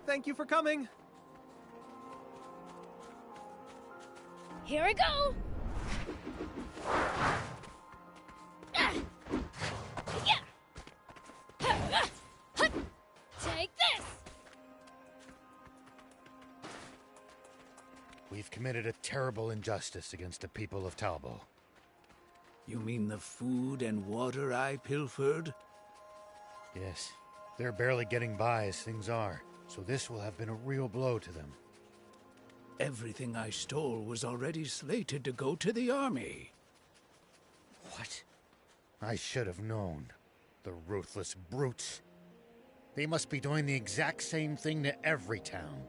Thank you for coming. Here we go! Take this! We've committed a terrible injustice against the people of Talbo. You mean the food and water I pilfered? Yes, they're barely getting by as things are, so this will have been a real blow to them. Everything I stole was already slated to go to the army. What? I should have known. The ruthless brutes. They must be doing the exact same thing to every town.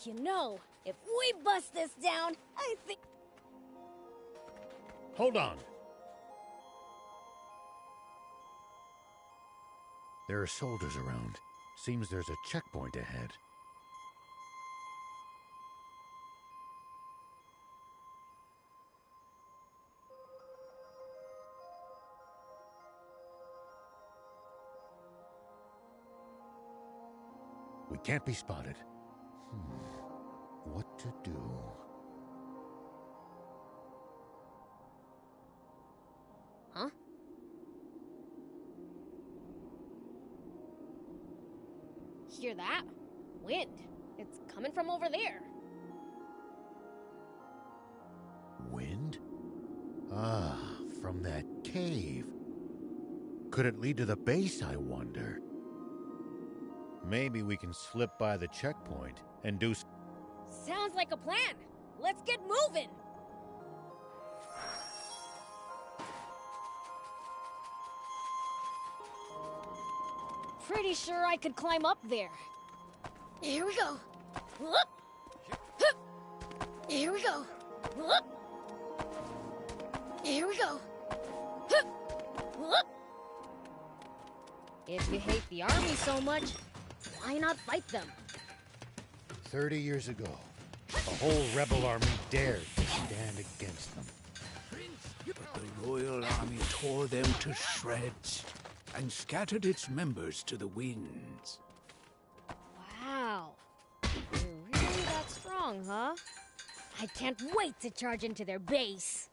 You know, if we bust this down, I think... Hold on. There are soldiers around. Seems there's a checkpoint ahead. We can't be spotted. What to do? Huh? Hear that? Wind. It's coming from over there. Wind? Ah, from that cave. Could it lead to the base, I wonder? Maybe we can slip by the checkpoint and do... Sounds like a plan. Let's get moving. Pretty sure I could climb up there. Here we go. Here we go. Here we go. If you hate the army so much, why not fight them? 30 years ago, a whole rebel army dared to stand against them. But the Royal Army tore them to shreds and scattered its members to the winds. Wow. You're really that strong, huh? I can't wait to charge into their base.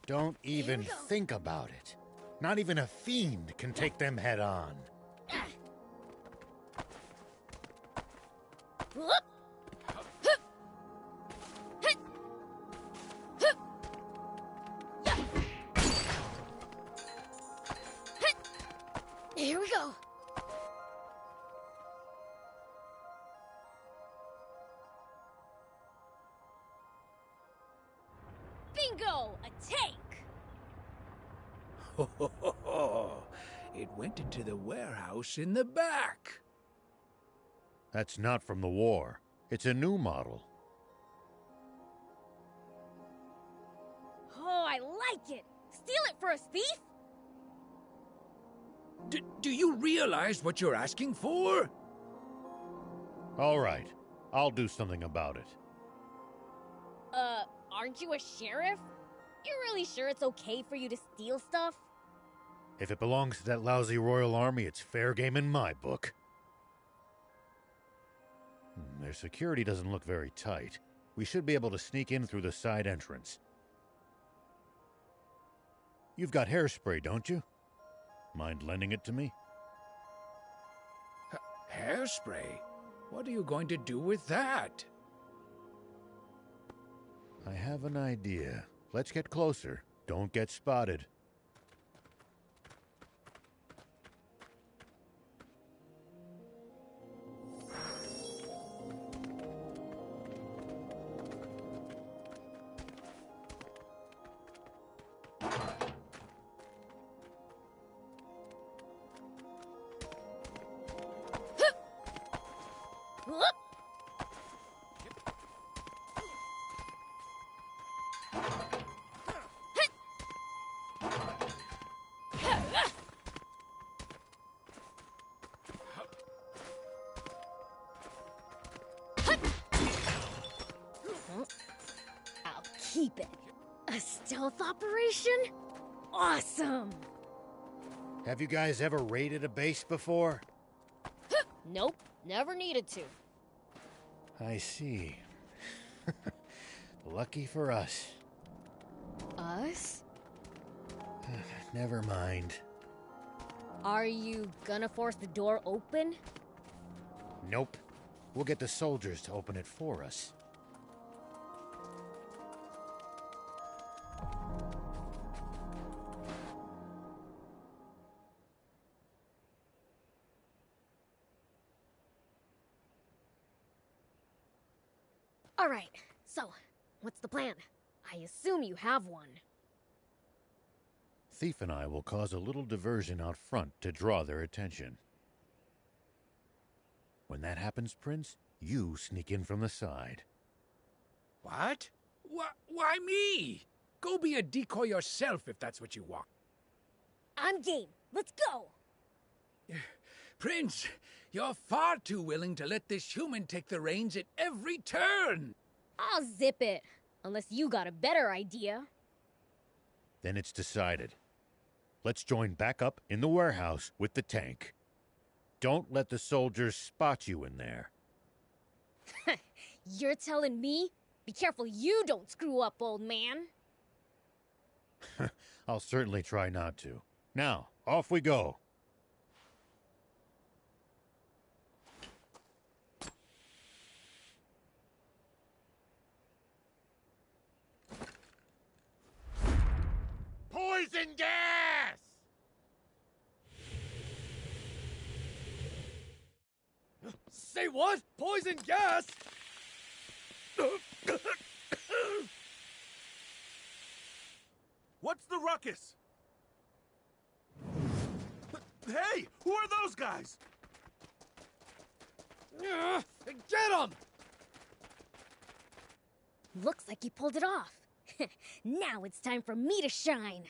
Don't even think about it. Not even a fiend can take them head on. Here we go. Bingo! A tank! Ho, ho, ho, ho. It went into the warehouse in the back. That's not from the war. It's a new model. Oh, I like it! Steal it for a thief? Do you realize what you're asking for? All right, I'll do something about it. Aren't you a sheriff? You're really sure it's okay for you to steal stuff? If it belongs to that lousy Royal Army, it's fair game in my book. Their security doesn't look very tight. We should be able to sneak in through the side entrance. You've got hairspray, don't you? Mind lending it to me? Hairspray? What are you going to do with that? I have an idea. Let's get closer. Don't get spotted. I'll keep it. A stealth operation? Awesome! Have you guys ever raided a base before? Nope, never needed to. I see. Lucky for us. Us? Never mind. Are you gonna force the door open? Nope. We'll get the soldiers to open it for us. All right, so, what's the plan? I assume you have one. Thief and I will cause a little diversion out front to draw their attention. When that happens, Prince, you sneak in from the side. What? Why me? Go be a decoy yourself if that's what you want. I'm game. Let's go! Prince, you're far too willing to let this human take the reins at every turn. I'll zip it. Unless you got a better idea. Then it's decided. Let's join back up in the warehouse with the tank. Don't let the soldiers spot you in there. You're telling me? Be careful you don't screw up, old man. I'll certainly try not to. Now, off we go. Poison gas! Say what? Poison gas? What's the ruckus? Hey, who are those guys? Get them! Looks like you pulled it off. Now it's time for me to shine.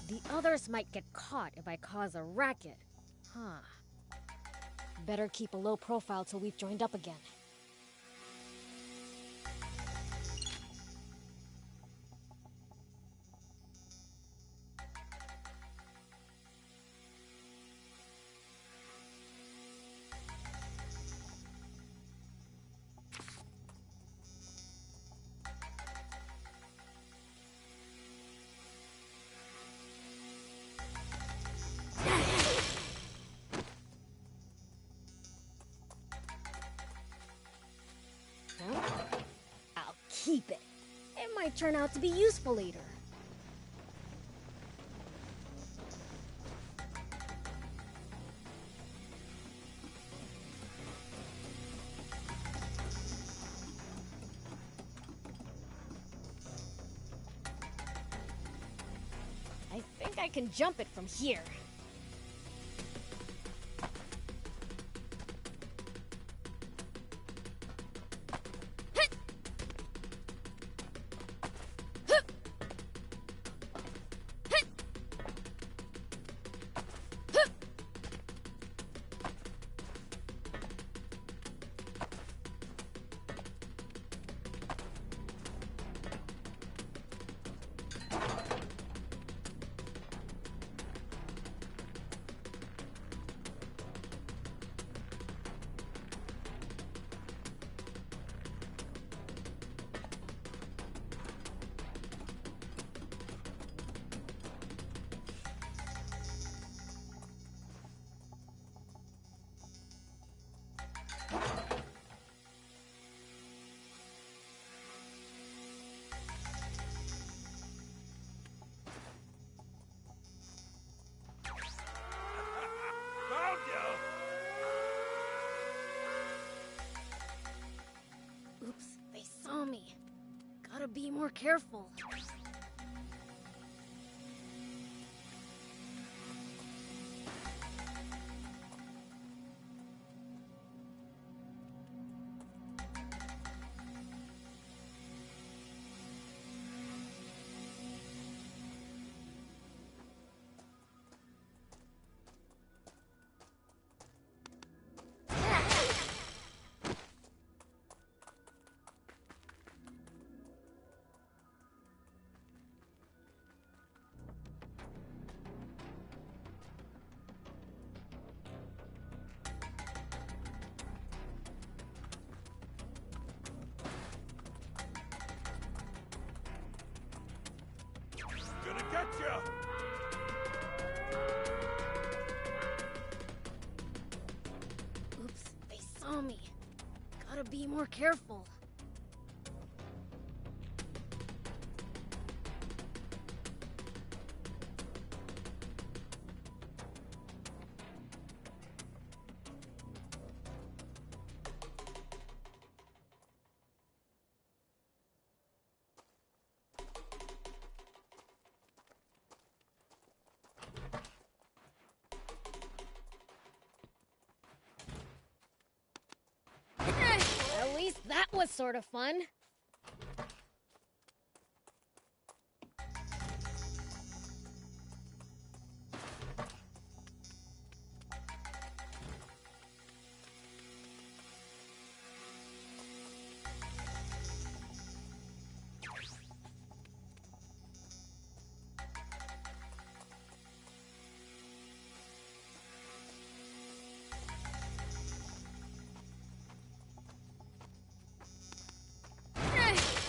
The others might get caught if I cause a racket. Huh. Better keep a low profile till we've joined up again. I'll keep it. It might turn out to be useful later. I think I can jump it from here. Found you! Oops, they saw me. Gotta be more careful. saw me. Gotta be more careful. At least that was sort of fun.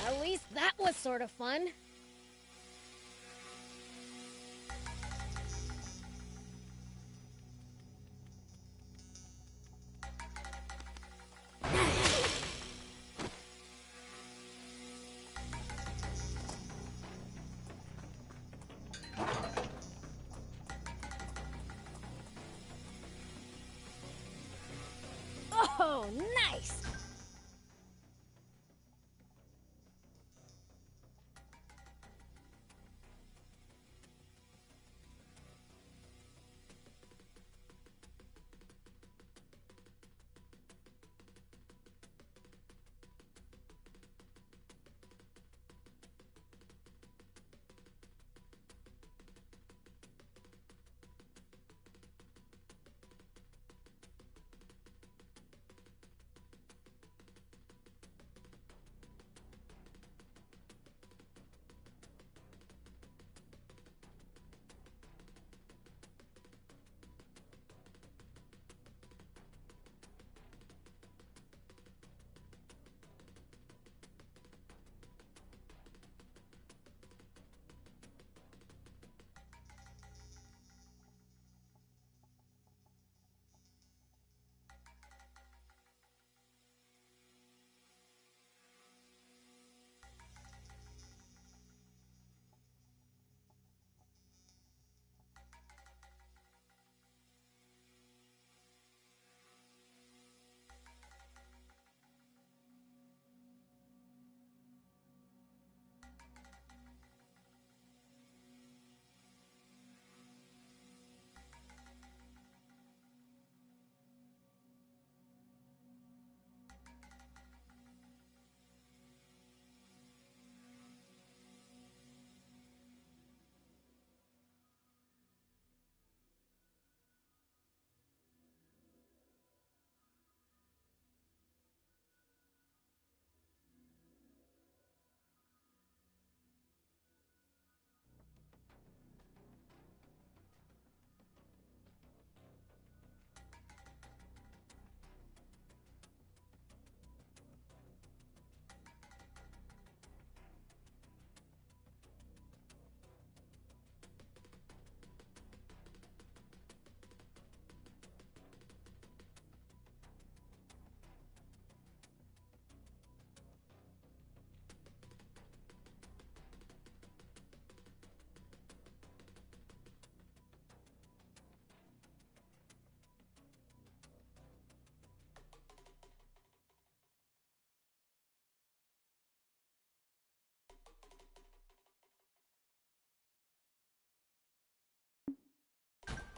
At least that was sort of fun. Oh, nice!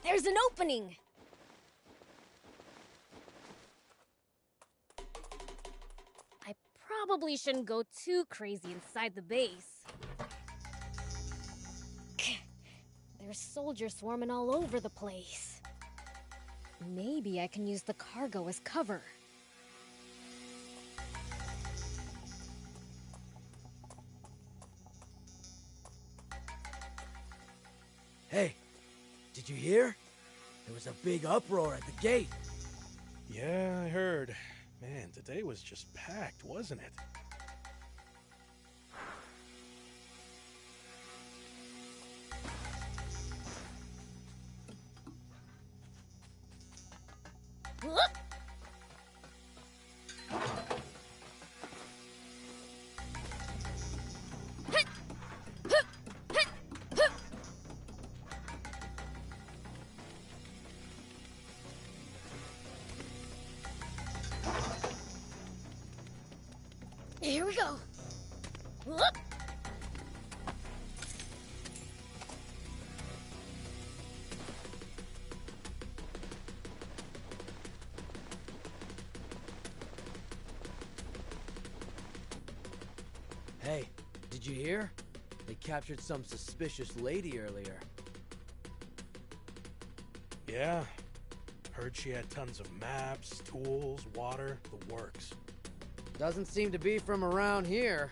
There's an opening! I probably shouldn't go too crazy inside the base. There's soldiers swarming all over the place. Maybe I can use the cargo as cover. Hey, did you hear? There was a big uproar at the gate. Yeah, I heard. Man, today was just packed, wasn't it? Here we go. Whoop. Hey, did you hear? They captured some suspicious lady earlier. Yeah. Heard she had tons of maps, tools, water, the works. Doesn't seem to be from around here.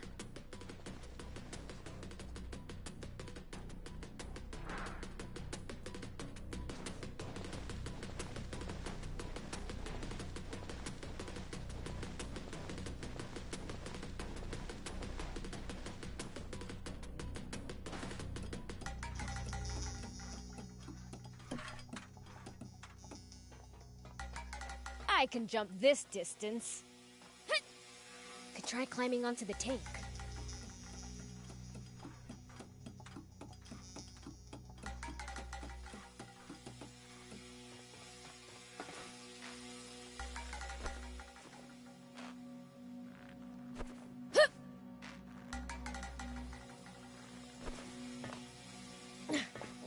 I can jump this distance. Could try climbing onto the tank.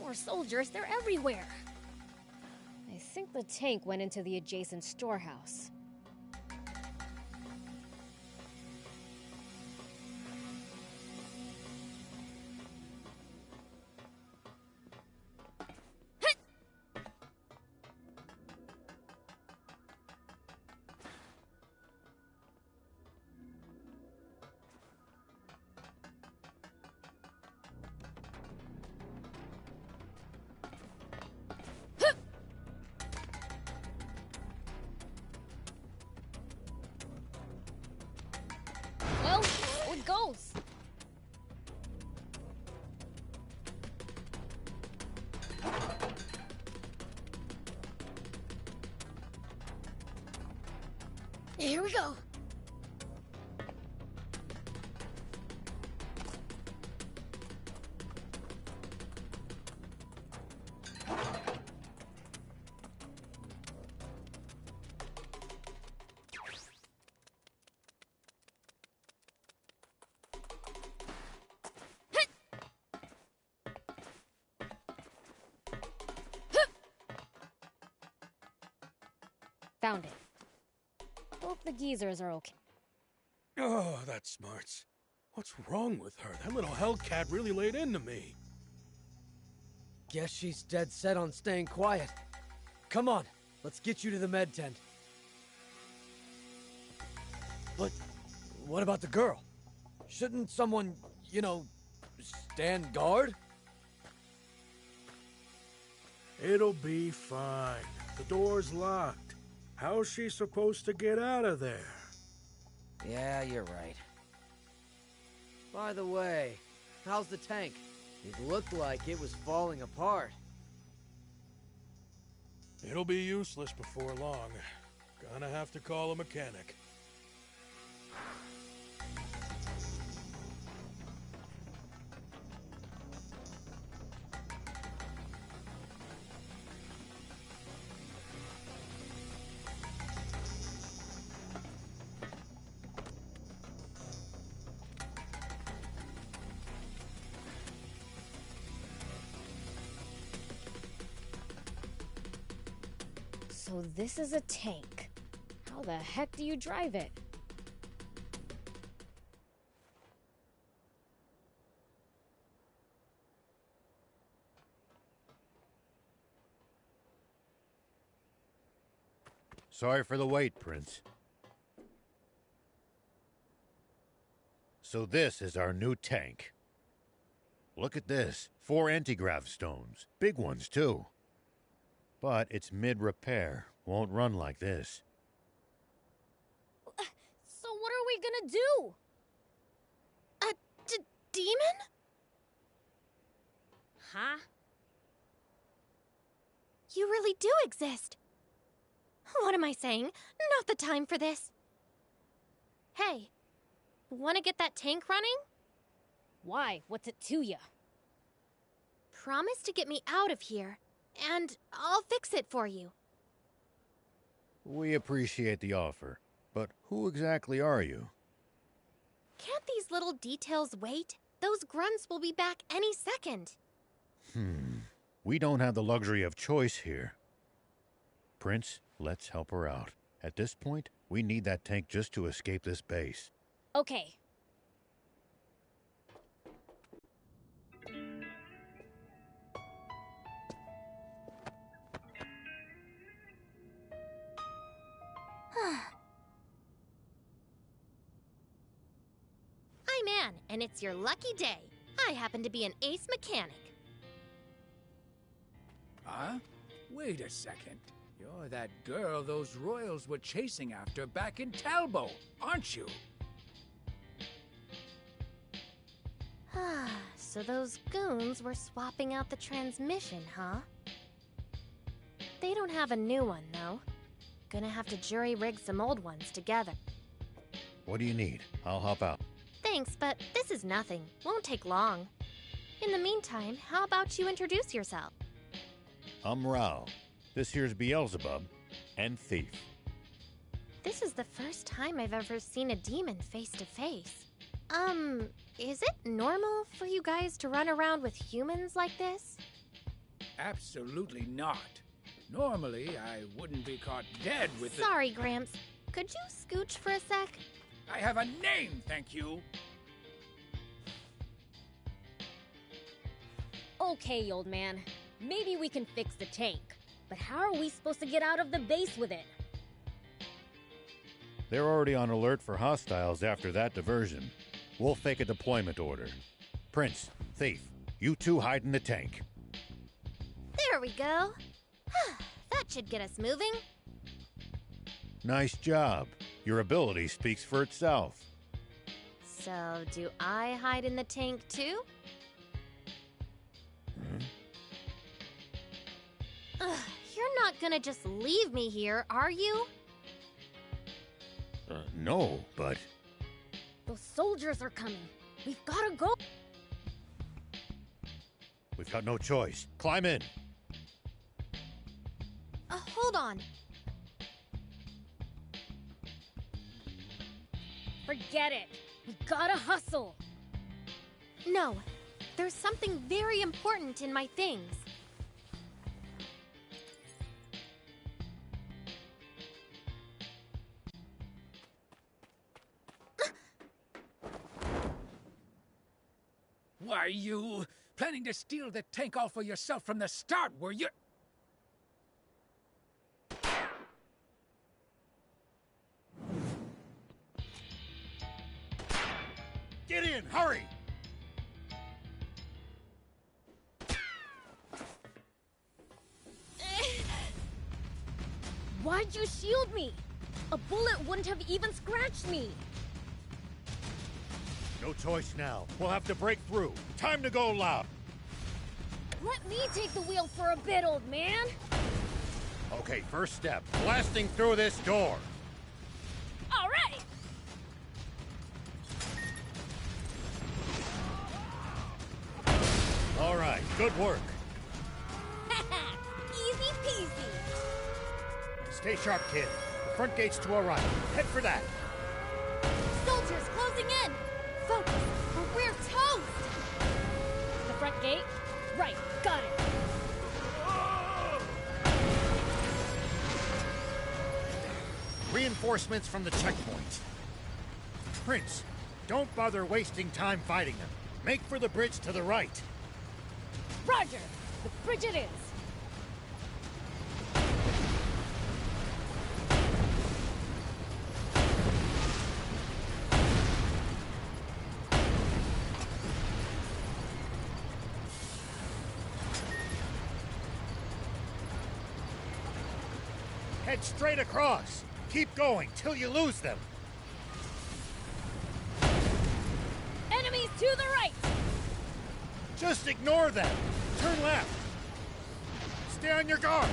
More soldiers, they're everywhere. I think the tank went into the adjacent storehouse. Well, so it goes. Here we go. Found it. Hope the geezers are okay. Oh, that smarts. What's wrong with her? That little Hellcat really laid into me. Guess she's dead set on staying quiet. Come on, let's get you to the med tent. But what about the girl? Shouldn't someone, stand guard? It'll be fine. The door's locked. How's she supposed to get out of there? Yeah, you're right. By the way, how's the tank? It looked like it was falling apart. It'll be useless before long. Gonna have to call a mechanic. So this is a tank. How the heck do you drive it? Sorry for the wait, Prince. So this is our new tank. Look at this. 4 anti-grav stones. Big ones, too. But it's mid-repair. Won't run like this. So what are we gonna do? A demon? Huh? You really do exist. What am I saying? Not the time for this. Hey, wanna get that tank running? Why? What's it to ya? Promise to get me out of here, and I'll fix it for you. We appreciate the offer, but who exactly are you? Can't these little details wait? Those grunts will be back any second. We don't have the luxury of choice here. Prince, let's help her out. At this point, we need that tank just to escape this base. Okay. I'm Anne, and it's your lucky day. I happen to be an ace mechanic. Huh? Wait a second. You're that girl those royals were chasing after back in Talbot, aren't you? So those goons were swapping out the transmission, huh? They don't have a new one, though. Gonna have to jury-rig some old ones together. What do you need? I'll help out. Thanks, but this is nothing. Won't take long. In the meantime, how about you introduce yourself? I'm Rao. This here's Beelzebub and Thief. This is the first time I've ever seen a demon face to face. Is it normal for you guys to run around with humans like this? Absolutely not. Normally, I wouldn't be caught dead with Sorry, Gramps. Could you scooch for a sec? I have a name, thank you. Okay, old man. Maybe we can fix the tank. But how are we supposed to get out of the base with it? They're already on alert for hostiles after that diversion. We'll fake a deployment order. Prince, Thief, you two hide in the tank. There we go. That should get us moving. Nice job. Your ability speaks for itself. So, do I hide in the tank too? You're not gonna just leave me here, are you? No, but... Those soldiers are coming. We've gotta go. We've got no choice. Climb in. Hold on. Forget it. We gotta hustle. No, there's something very important in my things. Why, you planning to steal the tank all for yourself from the start, were you? Get in! Hurry! Why'd you shield me? A bullet wouldn't have even scratched me. No choice now. We'll have to break through. Time to go loud. Let me take the wheel for a bit, old man. Okay, first step. Blasting through this door. All right. All right, good work. Easy peasy. Stay sharp, kid. The front gate's to our right. Head for that. Soldiers closing in! Focus, or we're toast! The front gate? Right, got it. Reinforcements from the checkpoint. Prince, don't bother wasting time fighting them. Make for the bridge to the right. Roger. The bridge it is. Head straight across. Keep going till you lose them. Enemies to the right. Just ignore them. Turn left. Stay on your guard.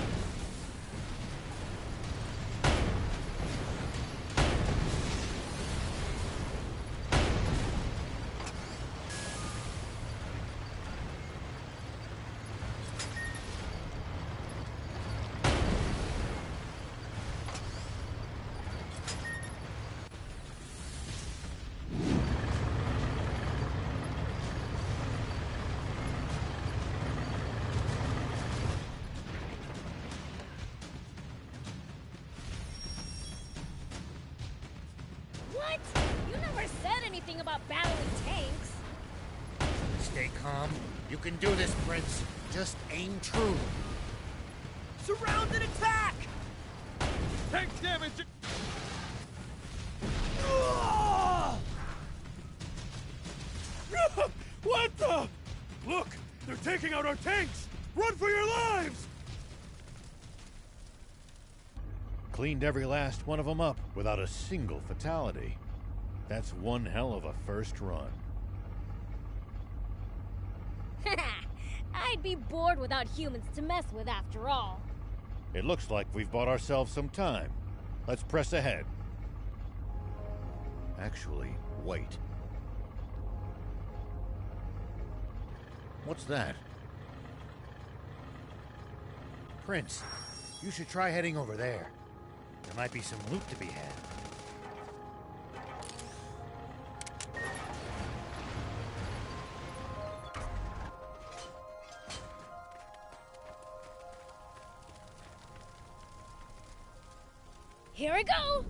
What? You never said anything about battling tanks. Stay calm. You can do this, Prince. Just aim true. Surround and attack! Tank damage! What the? Look! They're taking out our tanks! Run for your lives! Cleaned every last one of them up without a single fatality. That's one hell of a first run. I'd be bored without humans to mess with after all. It looks like we've bought ourselves some time. Let's press ahead. Actually, wait. What's that? Prince, you should try heading over there. There might be some loot to be had. Here we go!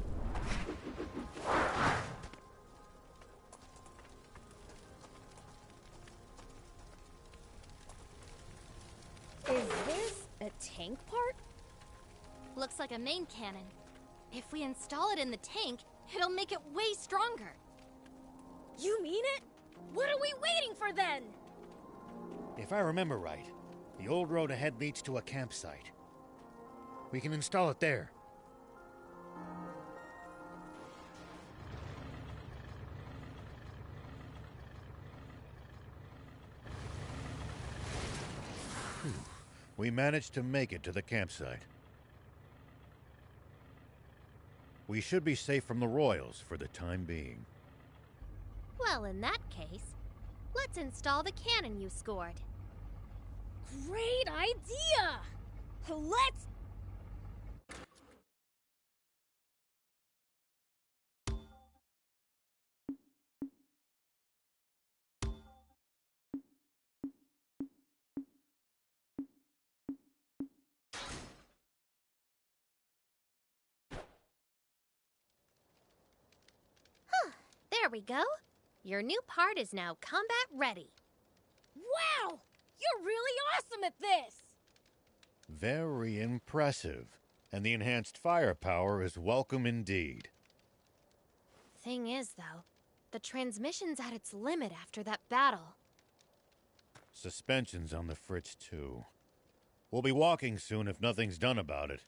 Is this a tank part? Looks like a main cannon. If we install it in the tank, it'll make it way stronger. You mean it? What are we waiting for then? If I remember right, the old road ahead leads to a campsite. We can install it there. We managed to make it to the campsite. We should be safe from the Royals for the time being. Well, in that case, let's install the cannon you scored. Great idea! Let's... There we go. Your new part is now combat ready. Wow! You're really awesome at this! Very impressive. And the enhanced firepower is welcome indeed. Thing is, though, the transmission's at its limit after that battle. Suspension's on the fritz, too. We'll be walking soon if nothing's done about it.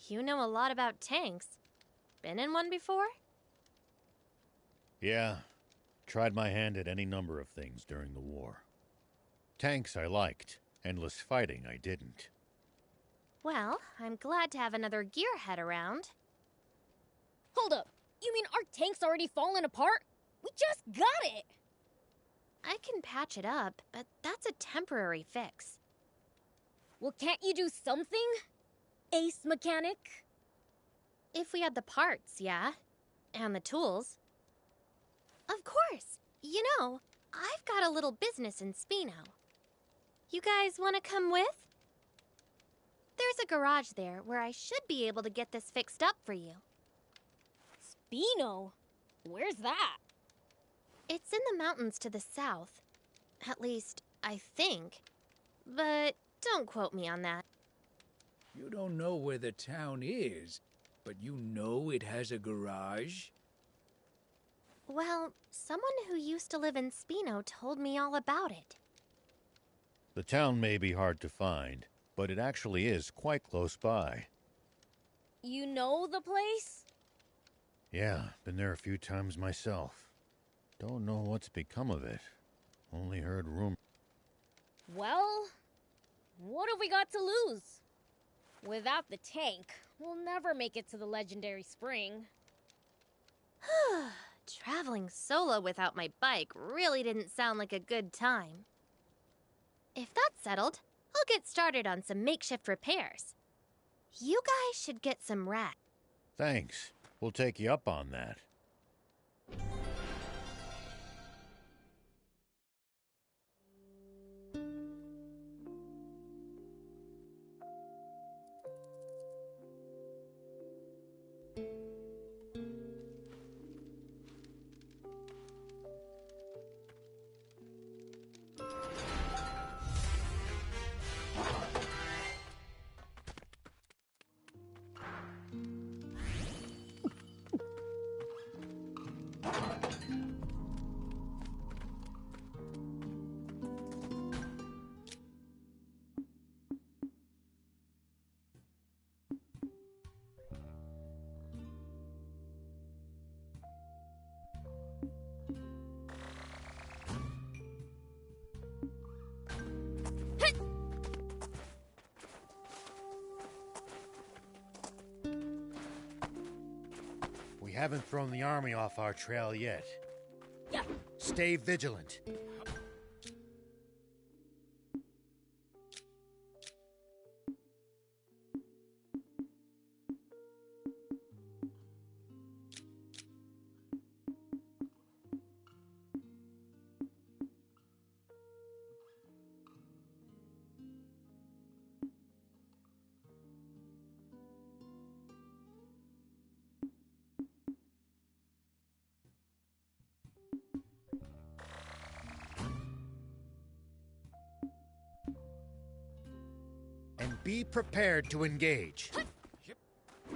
You know a lot about tanks. Been in one before? Yeah. Tried my hand at any number of things during the war. Tanks I liked. Endless fighting I didn't. Well, I'm glad to have another gearhead around. Hold up! You mean our tank's already fallen apart? We just got it! I can patch it up, but that's a temporary fix. Well, can't you do something? Ace mechanic? If we had the parts, yeah. And the tools. Of course. You know, I've got a little business in Spino. You guys want to come with? There's a garage there where I should be able to get this fixed up for you. Spino? Where's that? It's in the mountains to the south. At least, I think. But don't quote me on that. You don't know where the town is, but you know it has a garage? Well, someone who used to live in Spino told me all about it. The town may be hard to find, but it actually is quite close by. You know the place? Yeah, been there a few times myself. Don't know what's become of it. Only heard rumors. Well, what have we got to lose? Without the tank, we'll never make it to the legendary spring. Traveling solo without my bike really didn't sound like a good time. If that's settled, I'll get started on some makeshift repairs. You guys should get some rest. Thanks. We'll take you up on that. haven't thrown the army off our trail yet. Yeah. Stay vigilant. And be prepared to engage.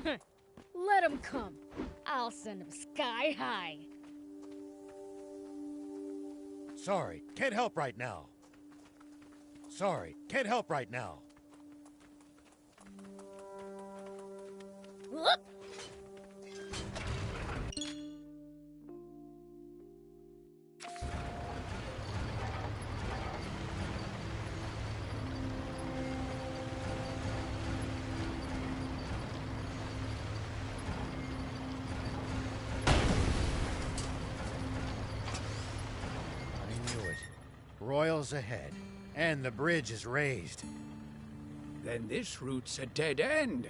Let him come. I'll send him sky high. Sorry, can't help right now. Sorry, can't help right now. Whoop! Royals ahead, and the bridge is raised. Then this route's a dead end.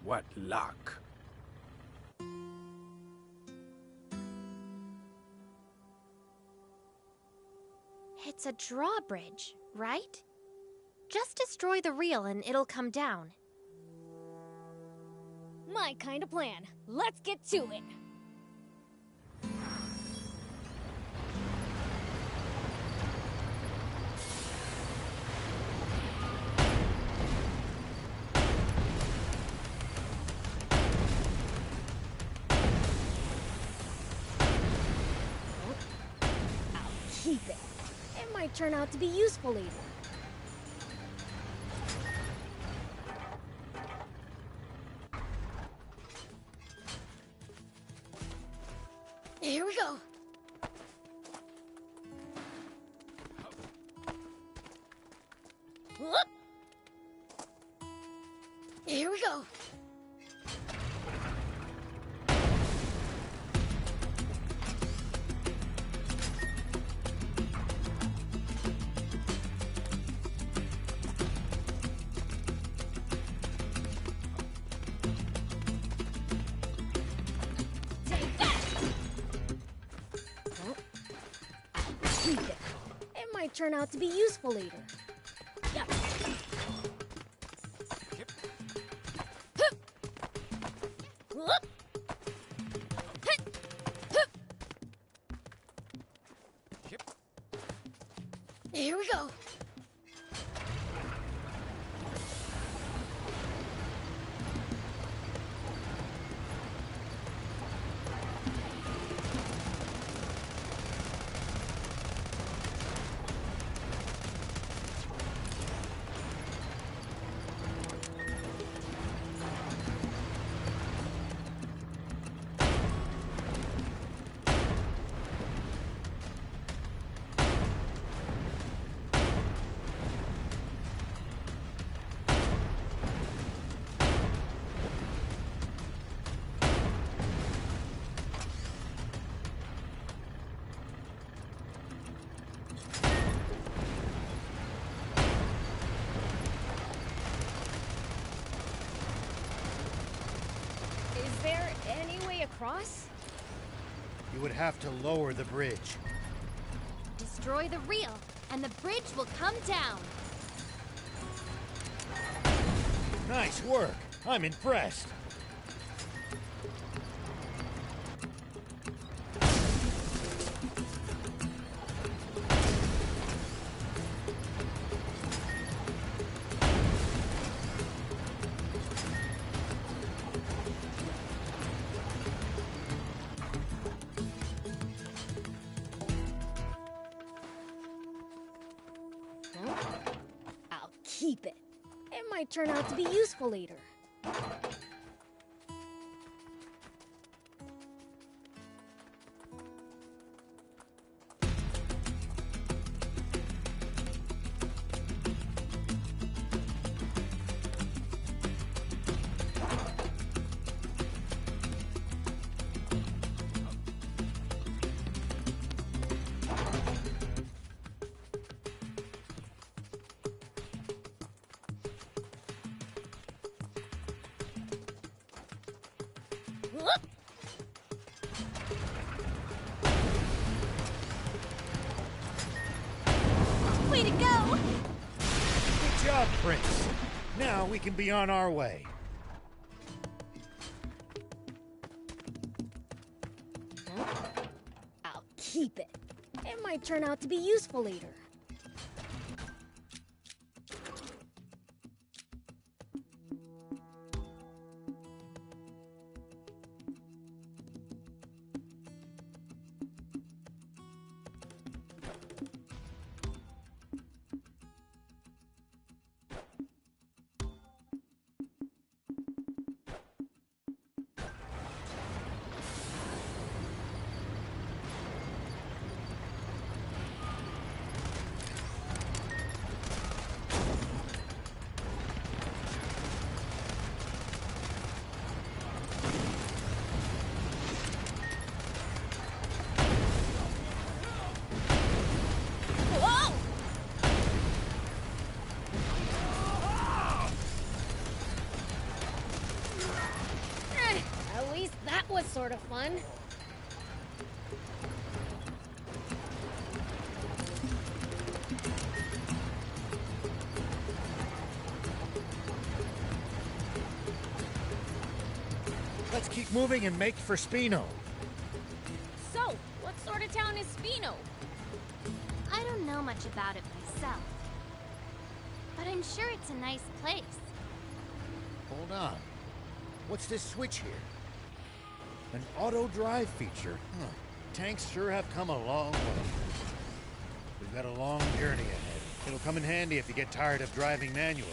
What luck. It's a drawbridge, right? Just destroy the reel and it'll come down. My kind of plan. Let's get to it. Keep it. It might turn out to be useful later. Here we go. Whoop. Here we go. It might turn out to be useful later. Yeah. Whoop. Here we go. Is there any way across? You would have to lower the bridge. Destroy the reel and the bridge will come down. Nice work. I'm impressed. I'll keep it. It might turn out to be useful later. Way to go! Good job, Prince. Now we can be on our way. I'll keep it. It might turn out to be useful later. Whoa! At least that was sort of fun. Let's keep moving and make for Spino. So, what sort of town is Spino? I don't know much about it myself. But I'm sure it's a nice place. Hold on. What's this switch here? An auto drive feature. Huh. Tanks sure have come a long way. We've got a long journey ahead. It'll come in handy if you get tired of driving manually.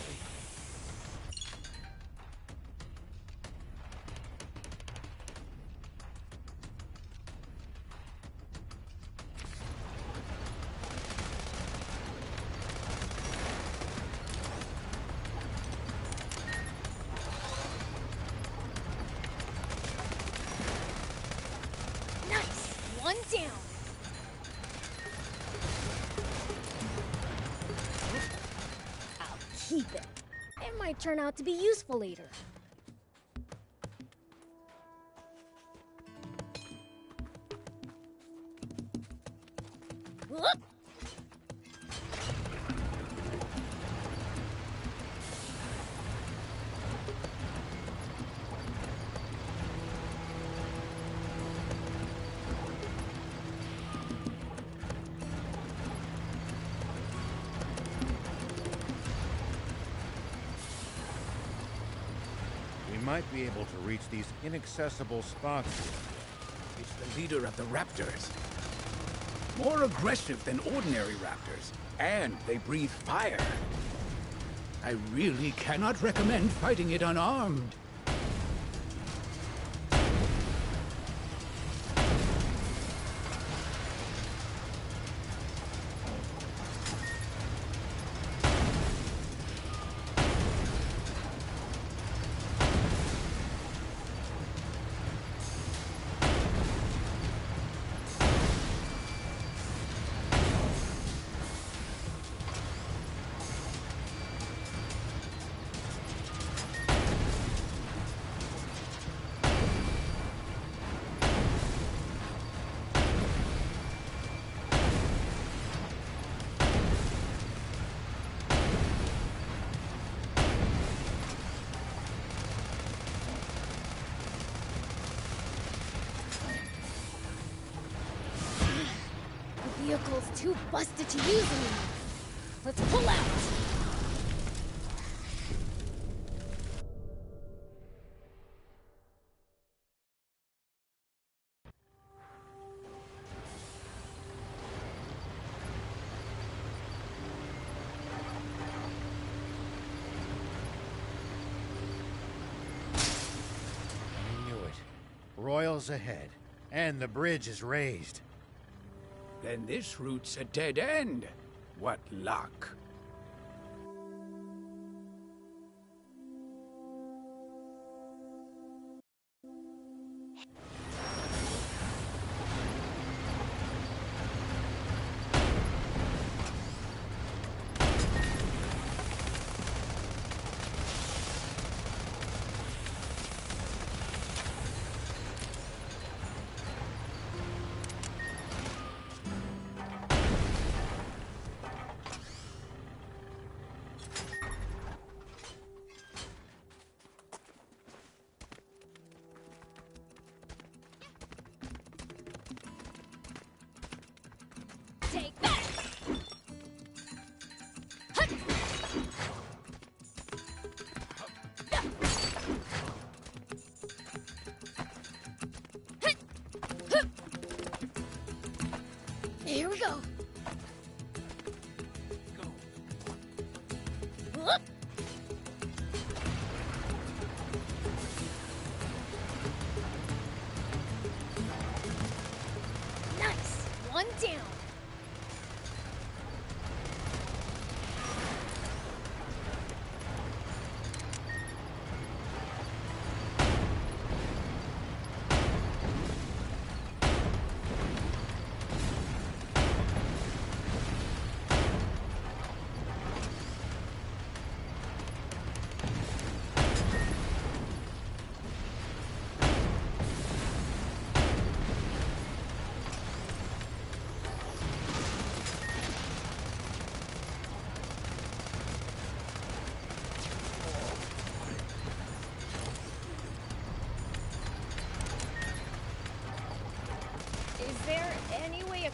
Nice! One down! I'll keep it. It might turn out to be useful later. Whoop! We might be able to reach these inaccessible spots. It's the leader of the raptors. More aggressive than ordinary raptors, and they breathe fire. I really cannot recommend fighting it unarmed. The vehicle's too busted to use anymore. Let's pull out! I knew it. Royals ahead, and the bridge is raised. Then this route's a dead end. What luck.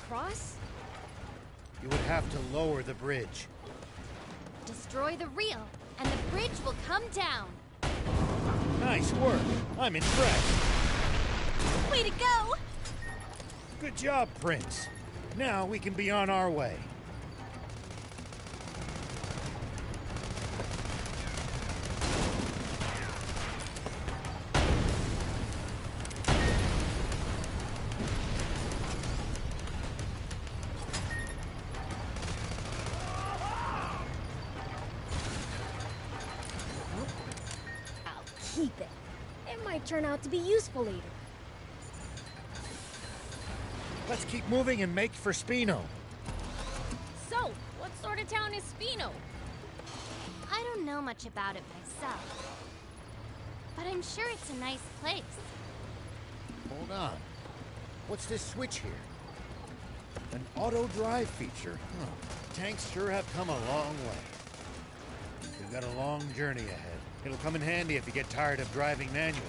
across? You would have to lower the bridge. Destroy the reel, and the bridge will come down. Nice work. I'm impressed. Way to go! Good job, Prince. Now we can be on our way. I'll keep it. It might turn out to be useful later. Let's keep moving and make for Spino. So, what sort of town is Spino? I don't know much about it myself, but I'm sure it's a nice place. Hold on. What's this switch here? An auto drive feature. Huh. Tanks sure have come a long way. We've got a long journey ahead. It'll come in handy if you get tired of driving manually.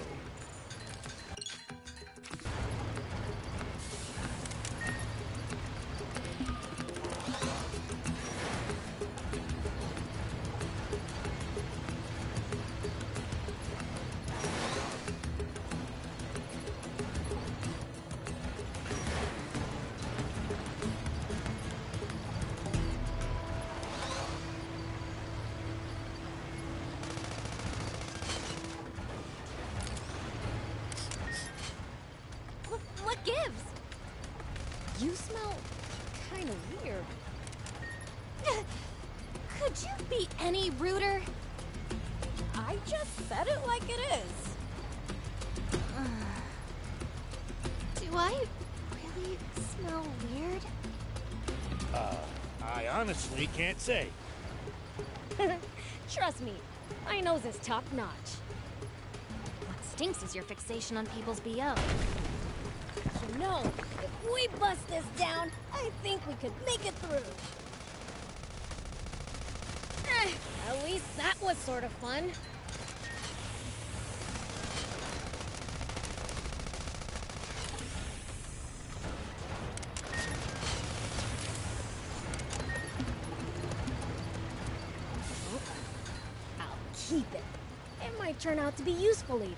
What gives? You smell kind of weird. Could you be any ruder? I just said it like it is. Do I really smell weird? I honestly can't say. Trust me, my nose is top notch. What stinks is your fixation on people's BO. You know, if we bust this down, I think we could make it through. At least that was sort of fun. I'll keep it. It might turn out to be useful later.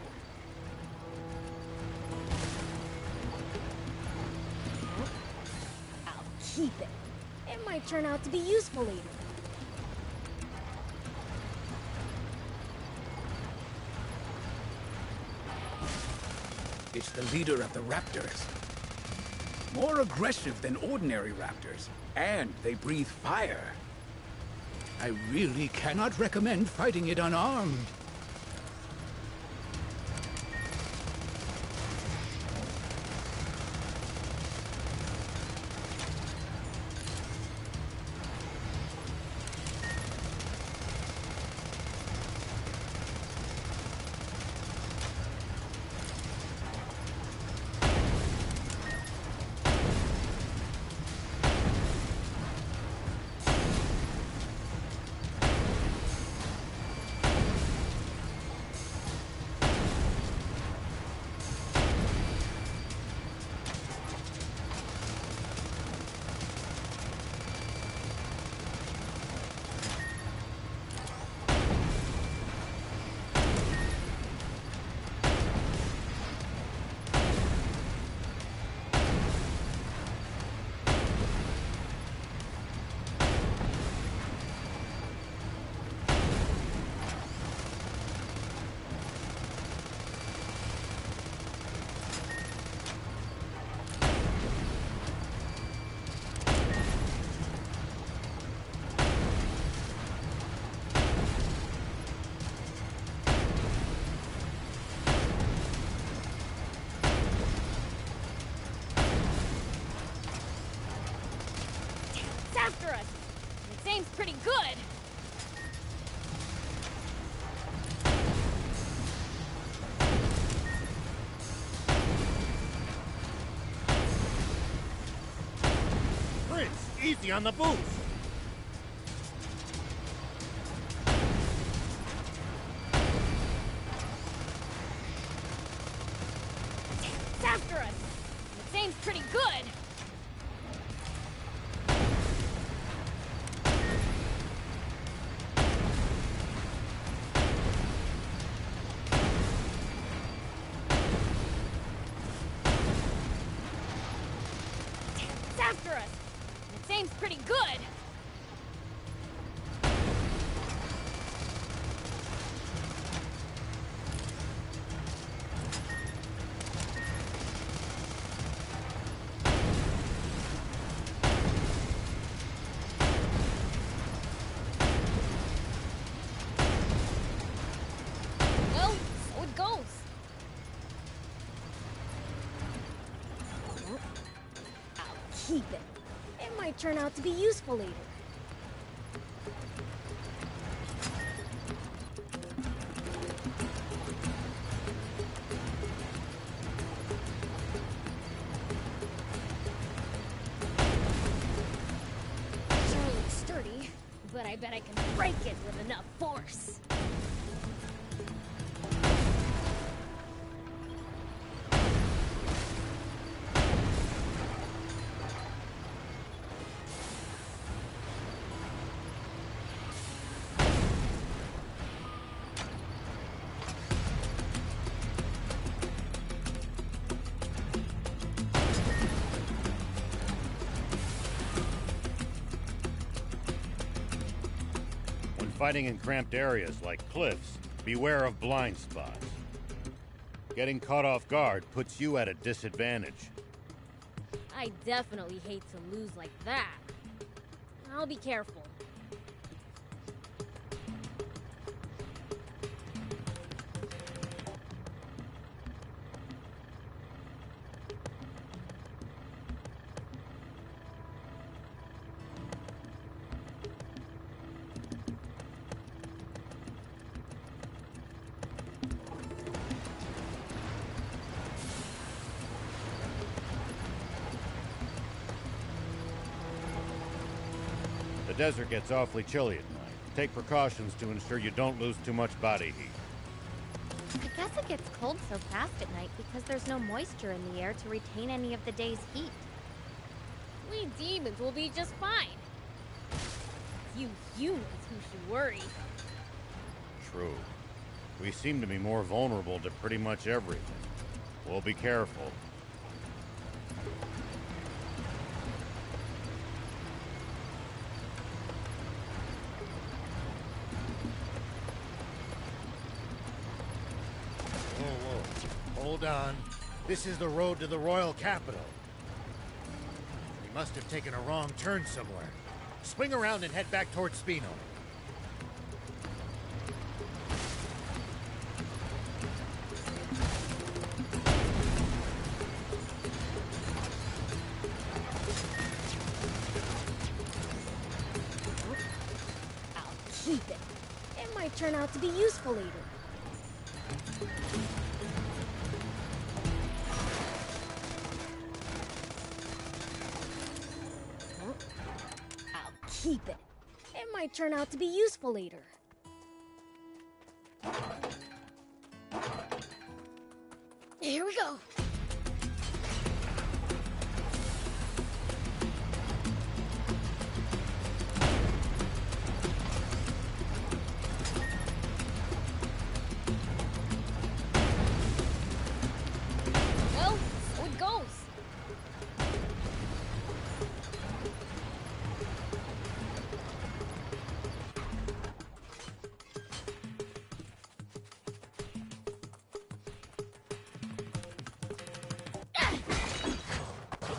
I'll keep it. It might turn out to be useful later. It's the leader of the raptors. More aggressive than ordinary raptors, and they breathe fire. I really cannot recommend fighting it unarmed. After us! Its aim's pretty good! Prince, easy on the boost. It's after us! Its aim's pretty good! pretty good. Well, so it goes. I'll keep it. It might turn out to be useful later. Sure looks sturdy, but I bet I can break it with enough force. When fighting in cramped areas like cliffs, beware of blind spots. Getting caught off guard puts you at a disadvantage. I definitely hate to lose like that. I'll be careful. The desert gets awfully chilly at night. Take precautions to ensure you don't lose too much body heat. I guess it gets cold so fast at night because there's no moisture in the air to retain any of the day's heat. We demons will be just fine. It's you humans who should worry. True. We seem to be more vulnerable to pretty much everything. We'll be careful. Whoa. Hold on. This is the road to the royal capital. We must have taken a wrong turn somewhere. Swing around and head back towards Spino. I'll keep it. It might turn out to be useful later. I'll keep it. It might turn out to be useful later. Here we go. Well, so it goes.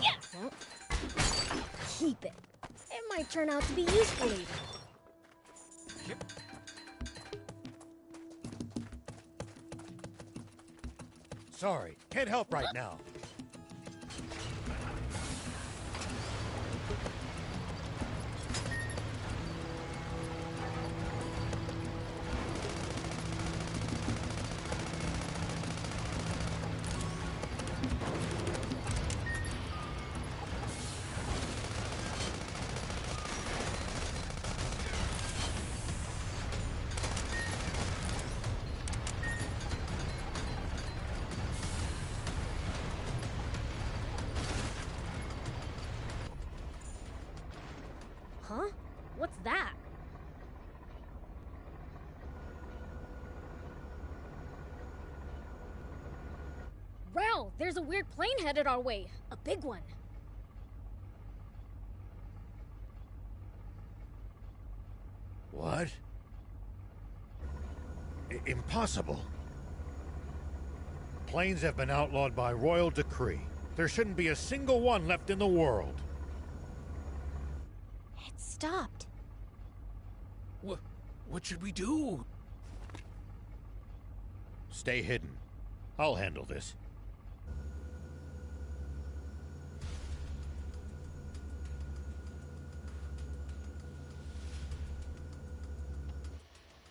Yes! I'll keep it. It might turn out to be useful later. Sorry, can't help right now. Huh? What's that? Rao, there's a weird plane headed our way. A big one. What? Impossible. Planes have been outlawed by royal decree. There shouldn't be a single one left in the world. It stopped. What should we do? Stay hidden. I'll handle this.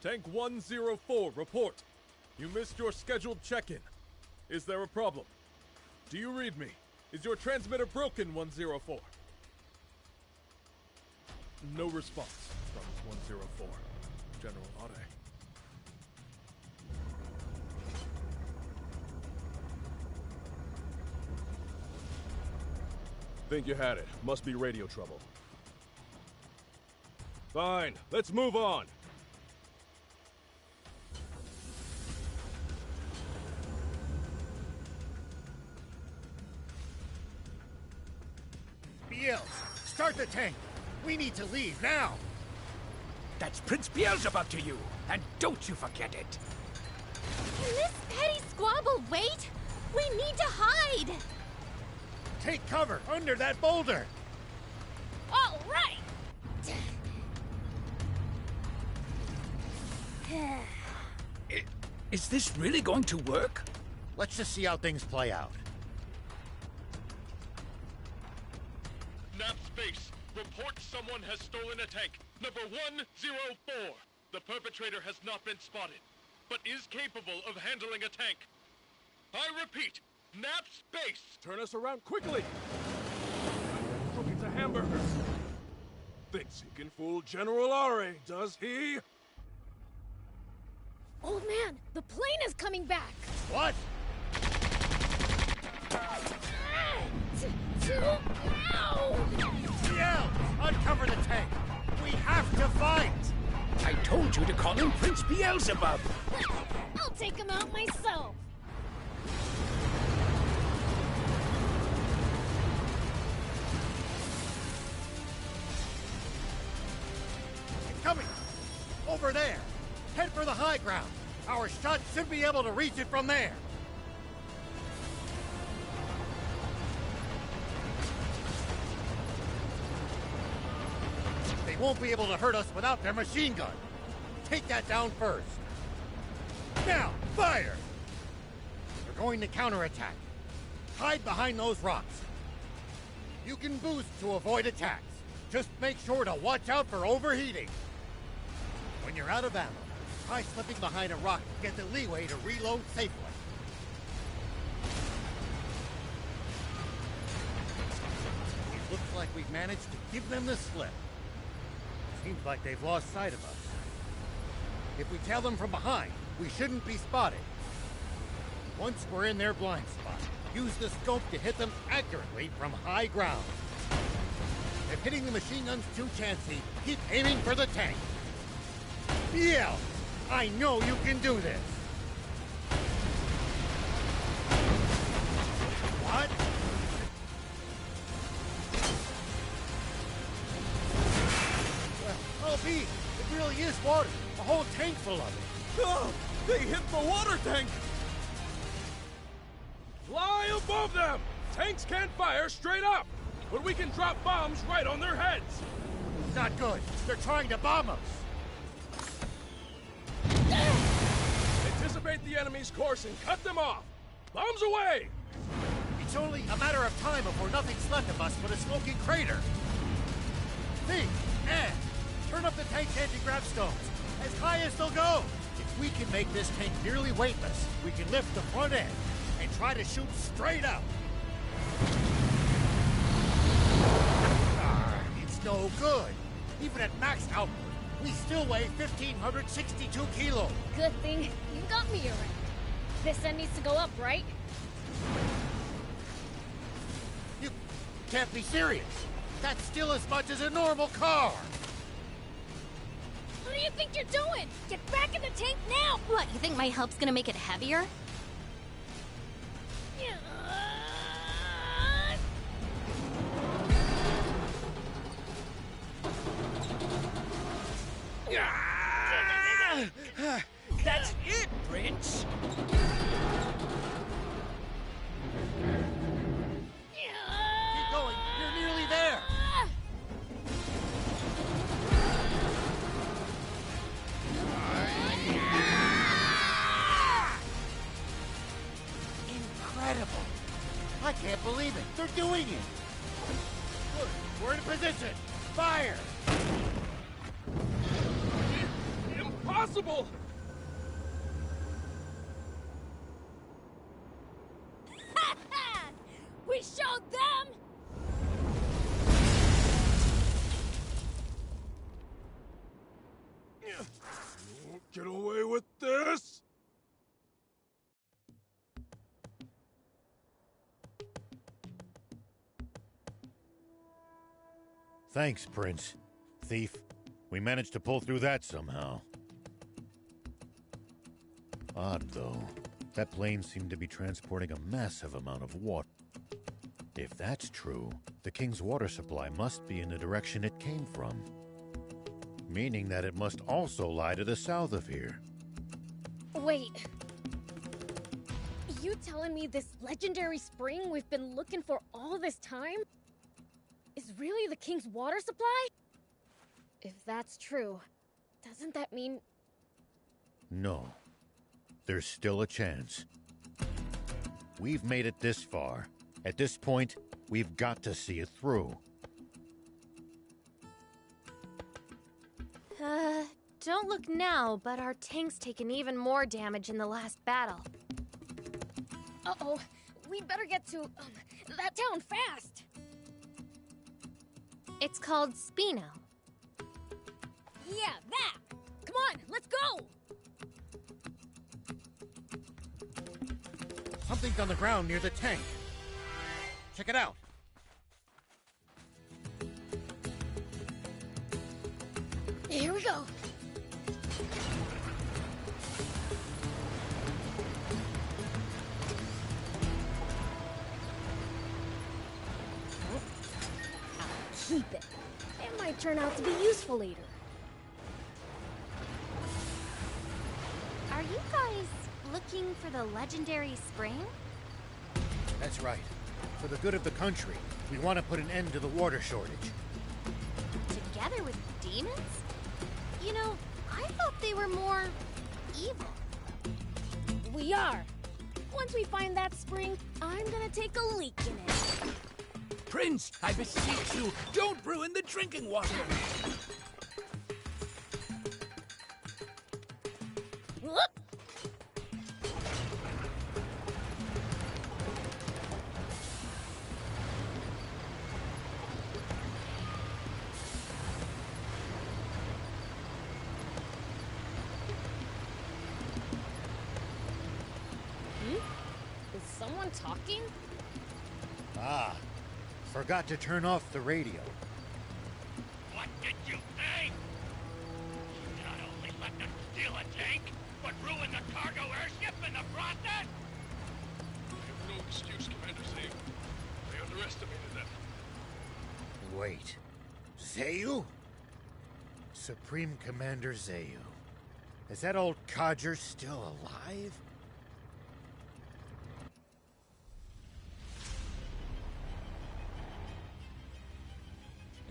Tank 104, report. You missed your scheduled check-in. Is there a problem? Do you read me? Is your transmitter broken, 104? No response from 104. General Ade. Think you had it. Must be radio trouble. Fine, let's move on. Biel, start the tank. We need to leave now. That's Prince Beelzebub to you, and don't you forget it. Can this petty squabble wait? We need to hide! Take cover under that boulder. All right! Is this really going to work? Let's just see how things play out. Nap Space, report someone has stolen a tank. Number 104. The perpetrator has not been spotted, but is capable of handling a tank. I repeat, Nap Space! Turn us around quickly! Looking to hamburger. Thinks he can fool General Ari, does he? Old man, the plane is coming back! What? Biel, uncover the tank. We have to fight. I told you to call him Prince Beelzebub. I'll take him out myself! It's coming. Over there. Head for the high ground. Our shots should be able to reach it from there. They won't be able to hurt us without their machine gun. Take that down first. Now, fire! They're going to counterattack. Hide behind those rocks. You can boost to avoid attacks. Just make sure to watch out for overheating. When you're out of ammo, try slipping behind a rock to get the leeway to reload safely. It looks like we've managed to give them the slip. Seems like they've lost sight of us. If we tail them from behind, we shouldn't be spotted. Once we're in their blind spot, use the scope to hit them accurately from high ground. If hitting the machine gun's too chancy, keep aiming for the tank. Biel, I know you can do this. What? Well, I'll be. It really is water. A whole tank full of it. Oh, they hit the water tank! Fly above them! Tanks can't fire straight up, but we can drop bombs right on their heads! Not good. They're trying to bomb us. Anticipate the enemy's course and cut them off! Bombs away! It's only a matter of time before nothing's left of us but a smoking crater. Think, and turn up the tank's anti-grav stones as high as they'll go. If we can make this tank nearly weightless, we can lift the front end and try to shoot straight up. It's no good. Even at max output, we still weigh 1,562 kilos. Good thing you got me around. This end needs to go up, right? You can't be serious. That's still as much as a normal car. What do you think you're doing? Get back in the tank now! What, you think my help's gonna make it heavier? That's it, Prince! Keep going. You're nearly there. Incredible. I can't believe it. They're doing it. Good. We're in position. Fire. Impossible! We showed them! You won't get away with this! Thanks, Prince. Thief. We managed to pull through that somehow. Odd, though. That plane seemed to be transporting a massive amount of water. If that's true, the King's water supply must be in the direction it came from. Meaning that it must also lie to the south of here. Wait. You telling me this legendary spring we've been looking for all this time is really the King's water supply? If that's true, doesn't that mean... No. There's still a chance. We've made it this far. At this point, we've got to see it through. Don't look now, but our tank's taken even more damage in the last battle. Uh-oh. We'd better get to, that town fast. It's called Spino. Yeah, that! Come on, let's go! Something's on the ground near the tank. Check it out. Here we go. I'll keep it. It might turn out to be useful later. Are you guys looking for the legendary spring? That's right. For the good of the country, we want to put an end to the water shortage. Together with demons? You know, I thought they were more evil. We are. Once we find that spring, I'm gonna take a leak in it. Prince, I beseech you, don't ruin the drinking water! Whoop! Is someone talking? Ah, forgot to turn off the radio. What did you think? You not only let them steal a tank, but ruin the cargo airship in the process? I have no excuse, Commander Zayu. I underestimated them. Wait. Zayu? Supreme Commander Zayu. Is that old codger still alive?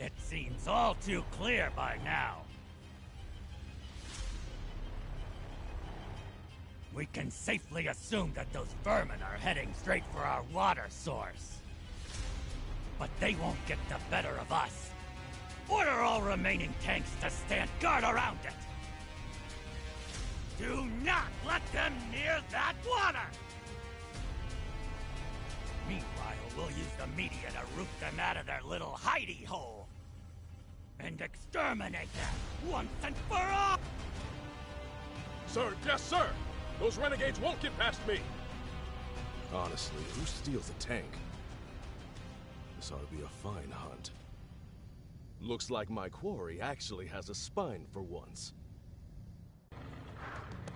It seems all too clear by now. We can safely assume that those vermin are heading straight for our water source. But they won't get the better of us. Order all remaining tanks to stand guard around it. Do not let them near that water! Meanwhile, we'll use the media to root them out of their little hidey hole. And exterminate them once and for all! Sir, yes, sir! Those renegades won't get past me! Honestly, who steals a tank? This ought to be a fine hunt. Looks like my quarry actually has a spine for once.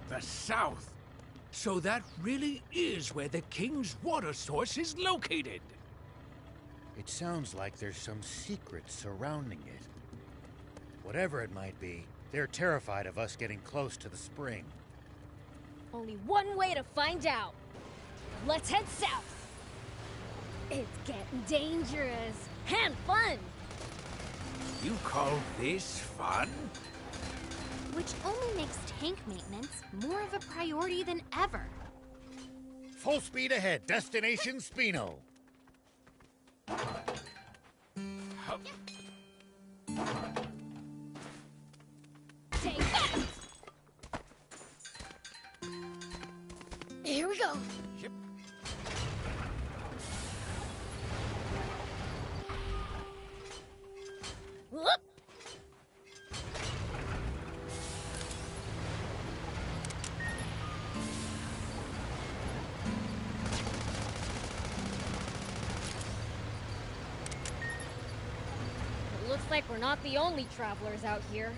The south! So that really is where the King's water source is located! It sounds like there's some secret surrounding it. Whatever it might be, They're terrified of us getting close to the spring. Only one way to find out. Let's head south. It's getting dangerous and fun. You call this fun? Which only makes tank maintenance more of a priority than ever. Full speed ahead, destination Spino. Take that! Here we go. Yep. Whoop! It looks like we're not the only travelers out here.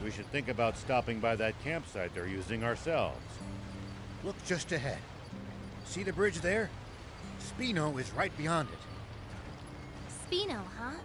We should think about stopping by that campsite they're using ourselves. Look just ahead. See the bridge there? Spino is right beyond it. Spino, huh?